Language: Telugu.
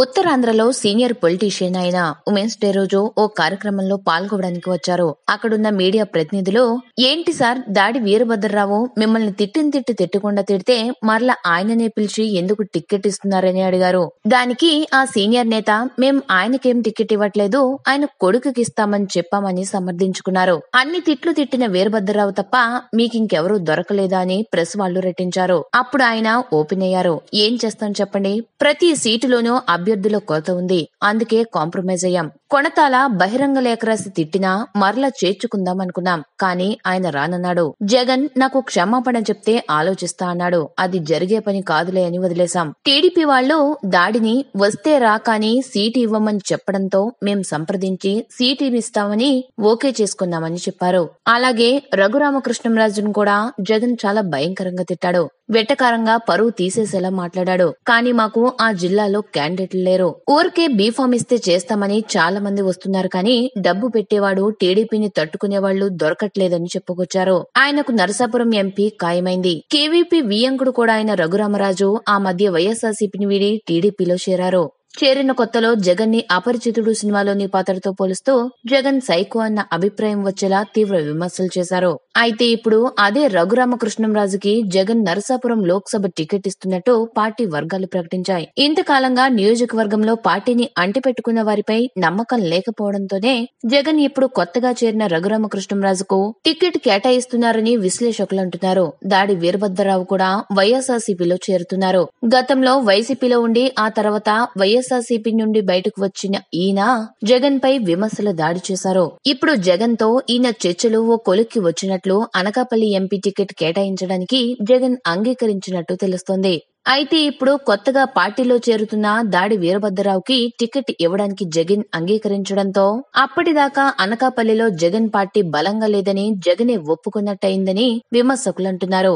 ఉత్తరాంధ్రలో సీనియర్ పొలిటీషియన్ అయిన ఉమెన్స్ డే రోజు ఓ కార్యక్రమంలో పాల్గొనడానికి వచ్చారు. అక్కడున్న మీడియా ప్రతినిధులు, ఏంటి సార్ దాడి వీరభద్రరావు మిమ్మల్ని తిట్టకుండా తిడితే మరలా ఆయననే పిలిచి ఎందుకు టికెట్ ఇస్తున్నారని అడిగారు. దానికి ఆ సీనియర్ నేత, మేం ఆయనకేం టికెట్ ఇవ్వట్లేదు, ఆయన కొడుకుకి ఇస్తామని చెప్పామని సమర్థించుకున్నారు. అన్ని తిట్లు తిట్టిన వీరభద్రరావు తప్ప మీకింకెవరూ దొరకలేదా అని ప్రెస్ వాళ్లు రెట్టించారు. అప్పుడు ఆయన ఓపెన్ అయ్యారు. ఏం చేస్తాం చెప్పండి, ప్రతి సీటులోనూ అభ్యర్థుల కొరత ఉంది, అందుకే కాంప్రమైజ్ అయ్యాం. కొణతాల బహిరంగ లేఖ రాసి తిట్టినా మరలా చేర్చుకుందాం అనుకున్నాం, కానీ ఆయన రానన్నాడు. జగన్ నాకు క్షమాపణ చెప్తే ఆలోచిస్తా అన్నాడు. అది జరిగే పని కాదులే అని వదిలేశాం. టీడీపీ వాళ్లు దాడిని వస్తే రా కానీ సీటు ఇవ్వమని చెప్పడంతో మేం సంప్రదించి సీటు ఇస్తామని ఓకే చేసుకున్నామని చెప్పారు. అలాగే రఘురామకృష్ణంరాజును కూడా జగన్ చాలా భయంకరంగా తిట్టాడు. వెట్టకారంగా పరువు తీసేసేలా మాట్లాడాడు. కానీ మాకు ఆ జిల్లాలో క్యాండిడేట్లు లేరు, ఊరికే బీఫామ్ ఇస్తే చేస్తామని చాలా మంది వస్తున్నారు, కానీ డబ్బు పెట్టేవాడు టీడీపీని తట్టుకునేవాళ్లు దొరకట్లేదని చెప్పుకొచ్చారు. ఆయనకు నరసాపురం ఎంపీ ఖాయమైంది. కేవీపీ వియంకుడు కూడా ఆయన రఘురామరాజు ఆ మధ్య వైఎస్ఆర్సీపీని వీడి టీడీపీలో చేరారు. చేరిన కొత్తలో జగన్ ని అపరిచితుడు సినిమాలోని పాత్రతో పోలుస్తూ జగన్ సైకో అన్న అభిప్రాయం వచ్చేలా తీవ్ర విమర్శలు చేశారు. అయితే ఇప్పుడు అదే రఘురామకృష్ణంరాజుకి జగన్ నరసాపురం లోక్సభ టికెట్ ఇస్తున్నట్టు పార్టీ వర్గాలు ప్రకటించాయి. ఇంతకాలంగా నియోజకవర్గంలో పార్టీని అంటిపెట్టుకున్న వారిపై నమ్మకం లేకపోవడంతోనే జగన్ ఇప్పుడు కొత్తగా చేరిన రఘురామకృష్ణంరాజుకు టికెట్ కేటాయిస్తున్నారని విశ్లేషకులు అంటున్నారు. దాడి వీరభద్రరావు కూడా వైఎస్ఆర్సీపీలో చేరుతున్నారు. గతంలో వైసీపీలో ఉండి ఆ తర్వాత వైఎస్ఆర్సీపీ నుండి బయటకు వచ్చిన ఈయన జగన్ పై విమర్శలు దాడి చేశారు. ఇప్పుడు జగన్ తో ఈయన చర్చలు ఓ కొలిక్కి వచ్చినట్లు అనకాపల్లి ఎంపీ టికెట్ కేటాయించడానికి జగన్ అంగీకరించినట్టు తెలుస్తోంది. అయితే ఇప్పుడు కొత్తగా పార్టీలో చేరుతున్న దాడి వీరభద్రరావుకి టికెట్ ఇవ్వడానికి జగన్ అంగీకరించడంతో అప్పటిదాకా అనకాపల్లిలో జగన్ పార్టీ బలంగా లేదని జగనే ఒప్పుకున్నట్టయిందని విమర్శకులంటున్నారు.